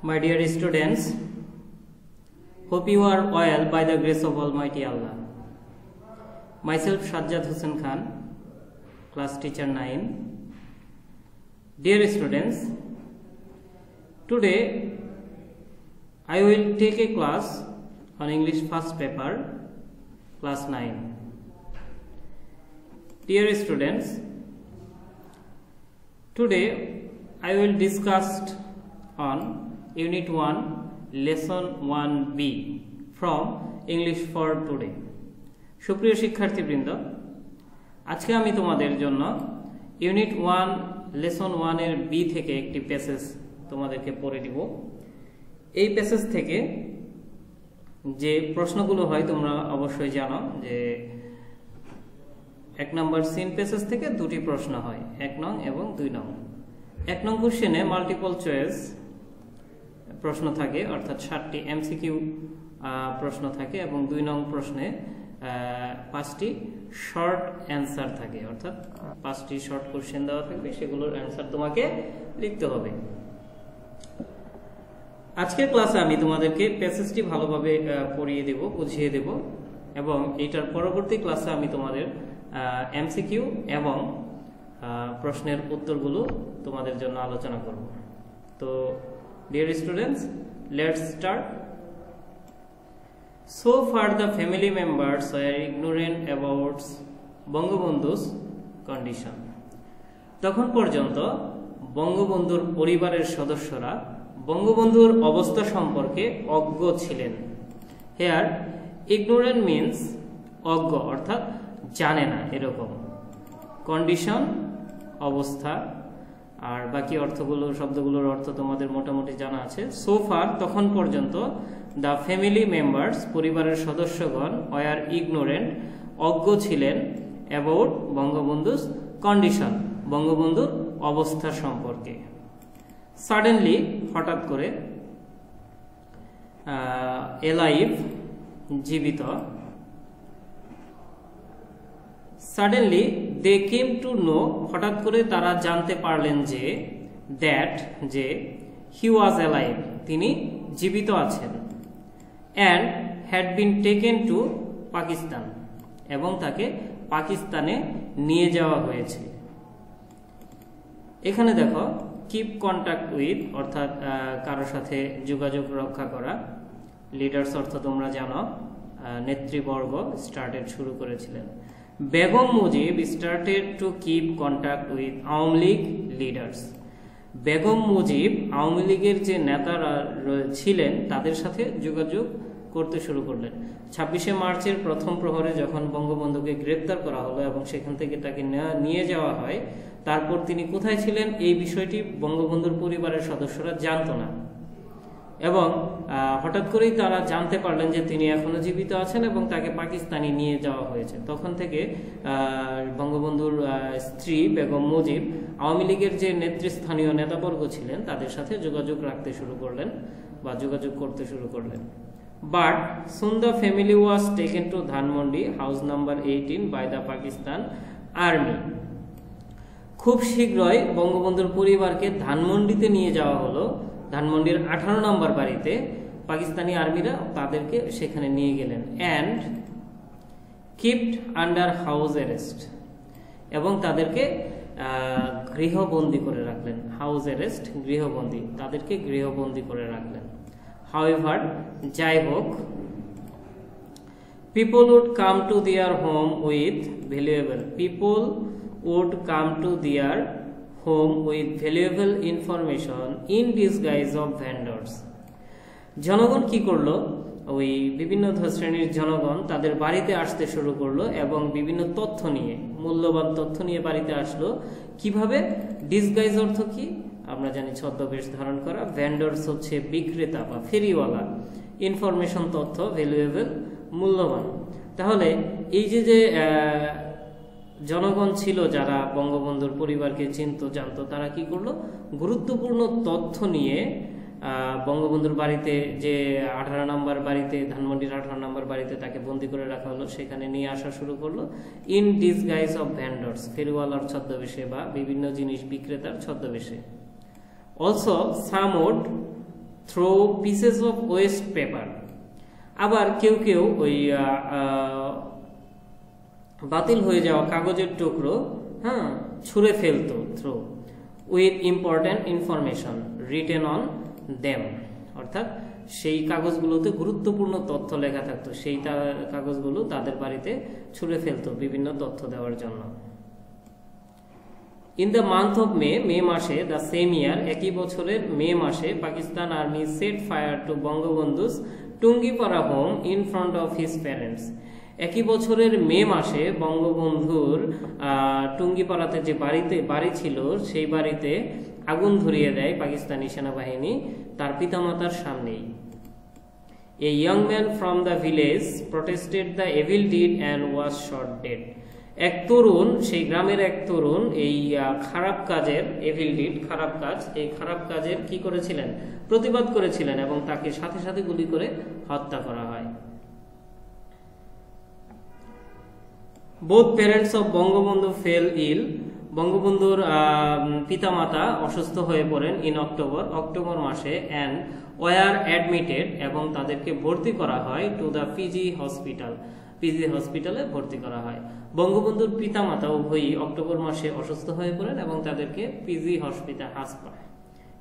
My dear students, hope you are well by the grace of Almighty Allah. Myself Sajjad Hussain Khan, class teacher 9. Dear students, today I will take a class on English first paper, class 9. Dear students, today I will discuss on Unit 1, Lesson 1B from English for Today. সুপ্রিয় শিক্ষার্থীবৃন্দ, আজকে আমি তোমাদের জন্য unit 1 lesson 1 এর B থেকে একটি passage তোমাদেরকে পড়ে দিব। এই প্যাসেজ থেকে যে প্রশ্নগুলো হয় তোমরা অবশ্যই জানো যে 1 নম্বর সিন প্যাসেজ থেকে দুটি প্রশ্ন হয়, 1 নং এবং 2 নং। 1 নং কোশ্চেনে মাল্টিপল চয়েস প্রশ্ন থাকে, অর্থাৎ 7টি এমসিকিউ প্রশ্ন থাকে এবং 2 নং প্রশ্নে 5টি শর্ট অ্যান্সার থাকে, অর্থাৎ 5টি শর্ট কোশ্চেন দেওয়া থাকবে, সেগুলোর অ্যান্সার তোমাকে লিখতে হবে। আজকের ক্লাসে আমি তোমাদেরকে প্যাসেজটি ভালোভাবে পড়িয়ে দেব, বুঝিয়ে দেব এবং এটার পরবর্তী ক্লাসে আমি তোমাদের এমসিকিউ এবং প্রশ্নের উত্তরগুলো তোমাদের জন্য আলোচনা করব। তো dear students, let's start. So far the family members were ignorant about বঙ্গবন্ধু's condition. তখন পর্যন্ত বঙ্গবন্ধুর পরিবারের সদস্যরা বঙ্গবন্ধুর অবস্থা সম্পর্কে অজ্ঞ ছিলেন। Here ignorant means অজ্ঞ, অর্থাৎ জানে না এরকম। কন্ডিশন অবস্থা, আর বাকি অর্থগুলো শব্দগুলোর অর্থ তোমাদের মোটামুটি জানা আছে। সো ফার তখন পর্যন্ত, দ্য ফ্যামিলি মেম্বার্স পরিবারের সদস্যগণ, ওয়ার ইগনোরেন্ট অজ্ঞ ছিলেন, অ্যাবাউট বঙ্গবন্ধুস কন্ডিশন বঙ্গবন্ধুর অবস্থা সম্পর্কে। সাডেনলি হঠাৎ করে, এলাইভ জীবিত, suddenly they came to know হঠাৎ করে তারা জানতে পারলেন যে, দ্যাট যে, হি ওয়াজ অ্যালাইভ তিনি জীবিত আছেন, and had been taken to Pakistan এবং তাকে পাকিস্তানে নিয়ে যাওয়া হয়েছে। এখানে দেখো কিপ কন্ট্যাক্ট উইথ, অর্থাৎ কারোর সাথে যোগাযোগ রক্ষা করা। লিডার্স অর্থ তোমরা জানো, নেতৃবর্গ স্টার্টেড শুরু করেছিলেন। Begum Mujib started to keep contact with Awami League leaders. Begum Mujib Awami লীগের যে নেতারা ছিলেন তাদের সাথে যোগাযোগ করতে শুরু করলেন। 26শে মার্চের প্রথম প্রহরে যখন বঙ্গবন্ধুকে গ্রেপ্তার করা হলো এবং সেখান থেকে তাকে নিয়ে যাওয়া হয়, তারপর তিনি কোথায় ছিলেন এই বিষয়টি বঙ্গবন্ধুর পরিবারের সদস্যরা জানতো না এবং হঠাৎ করেই তারা জানতে পারলেন যে তিনি এখনো জীবিত আছেন এবং তাকে পাকিস্তানে নিয়ে যাওয়া হয়েছে। তখন থেকে বঙ্গবন্ধুর স্ত্রী বেগম মুজিব আওয়ামী লীগের যে নেতৃস্থানীয় নেতাবর্গ ছিলেন তাদের সাথে যোগাযোগ রাখতে শুরু করলেন বা যোগাযোগ করতে শুরু করলেন। But soon the family was taken to Dhanmondi house number 18 by the Pakistan army. খুব শীঘ্রই বঙ্গবন্ধুর পরিবারকে ধানমন্ডিতে নিয়ে যাওয়া হলো। ধানমন্ডির 18 নম্বর বাড়িতে পাকিস্তানি আর্মিরা তাদেরকে সেখানে নিয়ে গেলেন। And kept under house arrest এবং তাদেরকে গৃহবন্দী করে রাখলেন। হাউস অ্যারেস্ট গৃহবন্দী, তাদেরকে গৃহবন্দী করে রাখলেন। হাউএভার যাই হোক, people would come to their home with valuable, people would come to their home with valuable information in disguise of vendors. জনগণ কি করলো, ওই বিভিন্ন শ্রেণীর জনগণ তাদের বাড়িতে আসতে শুরু করলো এবং বিভিন্ন তথ্য নিয়ে, মূল্যবান তথ্য নিয়ে বাড়িতে আসলো। কিভাবে? ডিসগাইজ অর্থ কি আমরা জানি, ছদ্মবেশ ধারণ করা। ভেন্ডরস হচ্ছে বিক্রেতা বা ফেরিওয়ালা। ইনফরমেশন তথ্য, ভ্যালুয়েবল মূল্যবান। তাহলে এই যে জনগণ ছিল যারা বঙ্গবন্ধুর পরিবারকে চিনতো জানতো, তারা কি করলো, গুরুত্বপূর্ণ তথ্য নিয়ে বঙ্গবন্ধুর বাড়িতে, যে 18 নম্বর বাড়িতে, ধানমন্ডির 18 নম্বর বাড়িতে তাকে বন্দী করে রাখা হলো, সেখানে নিয়ে আসা শুরু করলো। ইন ডিসগাইজ অফ ভেন্ডর্স, ফেরিওয়ালার ছদ্মবেশে বা বিভিন্ন জিনিস বিক্রেতার ছদ্মবেশে। Also some would throw pieces of waste paper. আবার কেউ কেউ ওই বাতিল হয়ে যাওয়া কাগজের টুকরো ছুঁড়ে ফেলতো, throw with important information written on them, অর্থাৎ সেই কাগজগুলোতে গুরুত্বপূর্ণ তথ্য লেখা থাকতো, সেই কাগজগুলো তাদের বাড়িতে ছুঁড়ে ফেলতো বিভিন্ন তথ্য দেওয়ার জন্য। In the month of May মাসে দ্য সেম ইয়ার, একই বছরের মে মাসে Pakistan army set fire to Bangabandhu's Tungipara home in front of his parents. একই বছরের মে মাসে বঙ্গবন্ধুর টুঙ্গিপাড়াতে যে বাড়ি ছিল সেই বাড়িতে আগুন ধরিয়ে দেয় পাকিস্তানি সেনাবাহিনী তার পিতামাতার সামনেই। A young man from the village প্রটেস্টেড the evil did and was shot dead. এক তরুণ, সেই গ্রামের এক তরুণ এই খারাপ কাজের, এভিল ডিড খারাপ কাজ, এই খারাপ কাজের কি করেছিলেন, প্রতিবাদ করেছিলেন এবং তাকে সাথে সাথে গুলি করে হত্যা করা হয়। Both parents of Bangabandhu fell ill, বঙ্গবন্ধুর পিতামাতা অসুস্থ হয়ে পড়েন ইন অক্টোবর মাসে, অ্যান্ড ওয়ার অ্যাডমিটেড, এবং তাদেরকে ভর্তি করা হয় টু দ্য পিজি হসপিটালে ভর্তি করা হয়। বঙ্গবন্ধুর পিতামাতা উভয়ই অক্টোবর মাসে অসুস্থ হয়ে পড়েন এবং তাদেরকে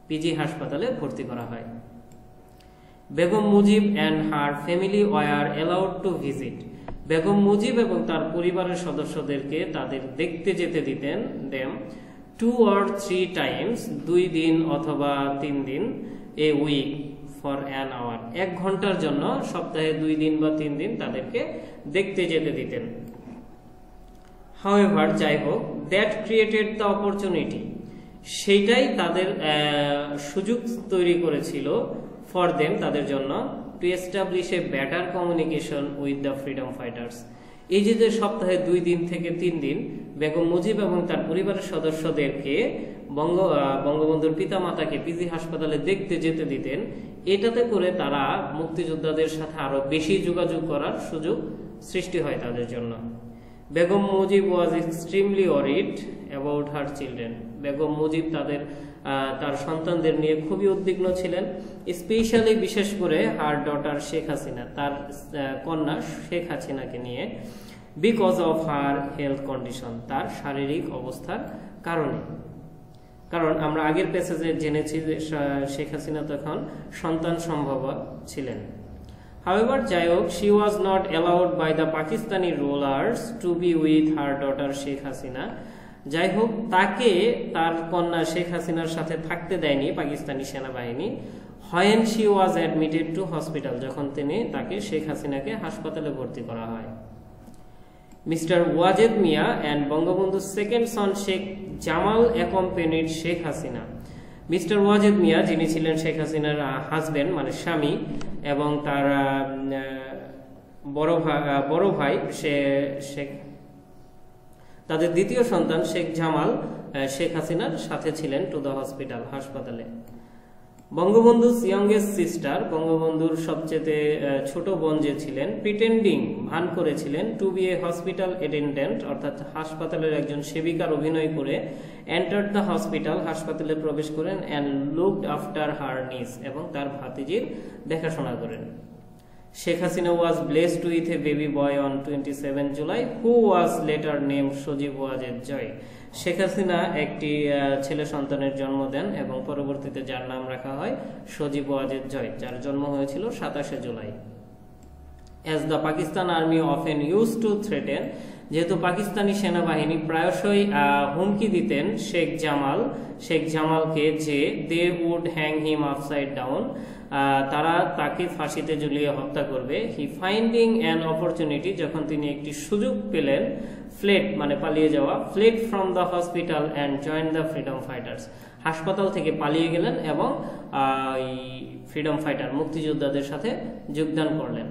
পিজি হাসপাতালে ভর্তি করা হয়। Begum Mujib and her family war allowed to visit, Begum Mujib এবং তার পরিবারের সদস্যদেরকে তাদের দেখতে যেতে দিতেন দেম 2 or 3 times, 2 দিন অথবা 3 দিন, a week for an hour, 1 ঘন্টার জন্য সপ্তাহে 2 দিন বা 3 দিন তাদেরকে দেখতে যেতে দিতেন। হাউএভার, যাই হোক, দ্যাট ক্রিয়েটেড দ্য অপরচুনিটি, সেইটাই তাদের সুযোগ তৈরি করেছিল ফর দেম, তাদের জন্য, to establish a better communication with the freedom fighters. এই যে সপ্তাহে 2 দিন থেকে 3 দিন বেগম মুজিব এবং তার পরিবারের সদস্যদেরকে বঙ্গবন্ধুর পিতামাতাকে পিজি হাসপাতালে দেখতে যেতে দিতেন, এটাতে করে তারা মুক্তিযোদ্ধাদের সাথে আরো বেশি যোগাযোগ করার সুযোগ সৃষ্টি হয় তাদের জন্য। বেগম মুজিব ওয়াজ extremely worried about her children, Begum Mujib তার সন্তানদের নিয়ে খুবই উদ্বিগ্ন ছিলেন, স্পেশালি বিশেষ করে হার ডটার শেখ হাসিনা, তার কন্যা শেখ হাসিনাকে নিয়ে, because of her health condition, তার শারীরিক অবস্থার কারণে। কারণ আমরা আগের প্যাসেজে জেনেছি যে শেখ হাসিনা তখন সন্তান সম্ভব ছিলেন। However, যাই হোক, she was not allowed by the Pakistani rulers to be with her daughter Sheikh Hasina. যাই হোক, তাকে তার কন্যা শেখ হাসিনার সাথে থাকতে দেয়নি পাকিস্তানি সেনাবাহিনী। when she was admitted to hospital, যখন তাকে শেখ হাসিনাকে হাসপাতালে ভর্তি করা হয়। মিস্টার ওয়াজেদ মিয়া and বঙ্গবন্ধুর সেকেন্ড সন শেখ জামাল accompanied শেখ হাসিনা। মিস্টার ওয়াজেদ মিয়া, যিনি ছিলেন শেখ হাসিনার হাজবেন্ড মানে স্বামী, এবং তার বড় ভাই তাদের দ্বিতীয় সন্তান শেখ জামাল শেখ হাসিনার সাথে ছিলেন টু দ্য হাসপাতালে। বঙ্গবন্ধু's youngest sister, বঙ্গবন্ধুর সবচেয়ে ছোট বোন যে ছিলেন, প্রিটেন্ডিং, ভান করেছিলেন, to be a hospital attendant, অর্থাৎ হাসপাতালের একজন সেবিকার অভিনয় করে, এন্টার্ড দ্য হসপিটাল, হাসপাতালে প্রবেশ করেন, অ্যান্ড লুকড আফটার হার নিস, এবং তার ভাতিজির দেখাশোনা করেন। Sheikh Hasina was blessed with a baby boy on 27 July, who was later named Sajeeb Wazed Joy. Sheikh Hasina একটি ছেলে সন্তানের জন্ম দেন এবং পরবর্তীতে যার নাম রাখা হয় সজীব ওয়াজেদ জয়, যার জন্ম হয়েছিল 27 July. As the Pakistan Army often used to threaten, যেহেতু পাকিস্তানি সেনাবাহিনী প্রায়শই হুমকি দিতেন শেখ জামালকে যে they would hang him upside down, তারা তাকে ফাঁসিতে ঝুলিয়ে হত্যা করবে। হি ফাইন্ডিং অ্যান অপরচুনিটি, যখন তিনি একটি সুযোগ পেলেন, ফ্লেড মানে পালিয়ে যাওয়া, fled from the hospital and join the freedom fighters, হাসপাতাল থেকে পালিয়ে গেলেন এবং ফ্রিডম ফাইটার মুক্তিযোদ্ধাদের সাথে যোগদান করলেন।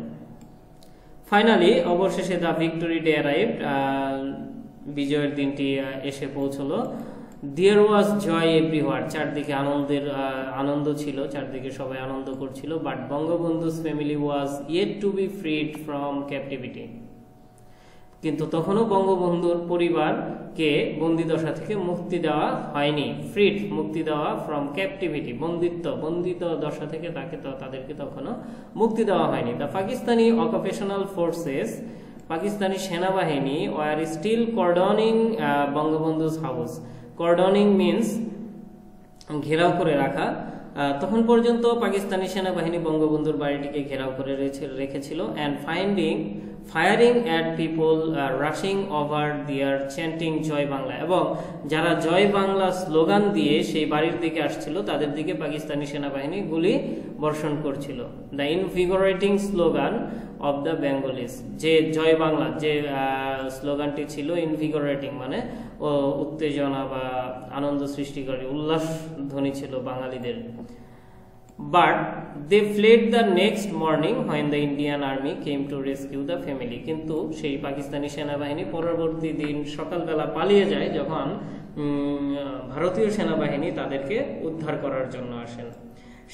ফাইনালি, অবশেষে দ্য ভিক্টোরি ডে অ্যারাইভড, বিজয়ের দিনটি এসে পৌঁছলো। দেয়ার ওয়াজ জয় এভরিওয়ার, চারদিকে আনন্দ ছিল, চারদিকে সবাই আনন্দ করছিল। But Bangabandhu's family was yet to be freed from captivity, কিন্তু তখনও বঙ্গবন্ধুর পরিবারকে বন্দিদশা থেকে মুক্তি দেওয়া হয়নি। ফ্রিড, মুক্তি দেওয়া ফ্রম ক্যাপটিভিটি, বন্দিত দশা থেকে তাদেরকে তখনও মুক্তি দেওয়া হয়নি। The Pakistani occupational forces, Pakistani সেনাবাহিনী ওয়ার স্টিল কর্ডনিং বঙ্গবন্ধু's হাউস। কর্ডনিং মিন্স ঘেরাও করে রাখা। তখন পর্যন্ত পাকিস্তানি সেনাবাহিনী বঙ্গবন্ধুর বাড়িটিকে ঘেরাও করে রেখেছিল। And firing at people rushing over দিয়ার চ্যান্টিং জয় বাংলা, এবং যারা জয় বাংলা স্লোগান দিয়ে সেই বাড়ির দিকে আসছিল তাদের দিকে পাকিস্তানি সেনাবাহিনী গুলি বর্ষণ করছিল। The invigorating slogan of the Bengalis, যে জয় বাংলা যে স্লোগানটি ছিল, ইনভিগোরেটিং মানে উত্তেজনা বা আনন্দ সৃষ্টিকারী, উল্লাস ধ্বনি ছিল বাঙালিদের। But they fled the next morning when the Indian army came to rescue the family. কিন্তু সেই পাকিস্তানি সেনাবাহিনী পরবর্তী দিন সকালবেলা পালিয়ে যায় যখন ভারতীয় সেনাবাহিনী তাদেরকে উদ্ধার করার জন্য আসেন।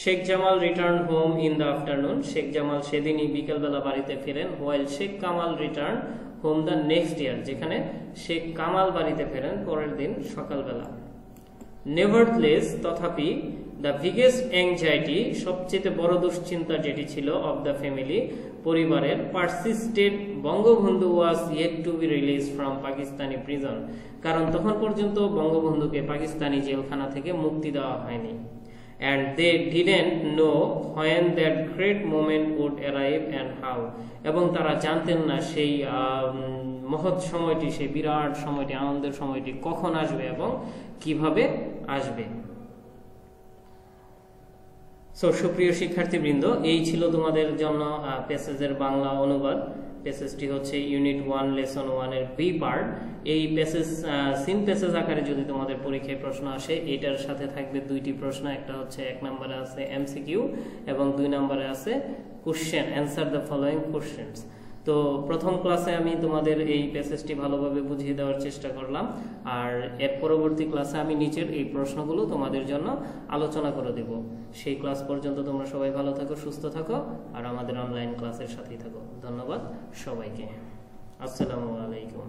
Sheikh Jamal return home in the afternoon, Sheikh Jamal সেদিনই বিকেলবেলা বাড়িতে ফেরেন। While Sheikh Kamal return home the next year, যেখানে শেখ কামাল বাড়িতে ফেরেন পরের দিন সকালবেলা। নেভারথলেস, তথাপি, দ্য বিগেস্ট অ্যাংজাইটি, সবচেয়ে বড় দুশ্চিন্তা যেটি ছিল, অফ দ্য ফ্যামিলি, পরিবারের, persisted, Bangabandhu was yet to be release from Pakistani prison, কারণ তখন পর্যন্ত বঙ্গবন্ধুকে পাকিস্তানি জেলখানা থেকে মুক্তি দেওয়া হয়নি। And they didn't know when that great moment would arrive and how, এবং তারা জানতেন না সেই মহৎ সময়টি, সেই বিরাট সময়টি, আনন্দের সময়টি কখন আসবে এবং কিভাবে আসবে। সো সুপ্রিয় শিক্ষার্থীবৃন্দ, এই ছিল তোমাদের জন্য প্যাসেজের বাংলা অনুবাদ। প্যাসেজটি হচ্ছে ইউনিট 1 লেসন 1 এর বি পার্ট। এই প্যাসেজ সিন প্যাসেজ আকারে যদি তোমাদের পরীক্ষায় প্রশ্ন আসে, এটার সাথে থাকবে দুইটি প্রশ্ন, একটা হচ্ছে 1 নম্বরে আছে এমসিকিউ এবং 2 নম্বরে আছে question, answer the following questions. তো প্রথম ক্লাসে আমি তোমাদের এই প্যাসেজটি ভালোভাবে বুঝিয়ে দেওয়ার চেষ্টা করলাম, আর এর পরবর্তী ক্লাসে আমি নিচের এই প্রশ্নগুলো তোমাদের জন্য আলোচনা করে দেব। সেই ক্লাস পর্যন্ত তোমরা সবাই ভালো থাকো, সুস্থ থাকো, আর আমাদের অনলাইন ক্লাসের সাথেই থাকো। ধন্যবাদ সবাইকে। আসসালামু আলাইকুম।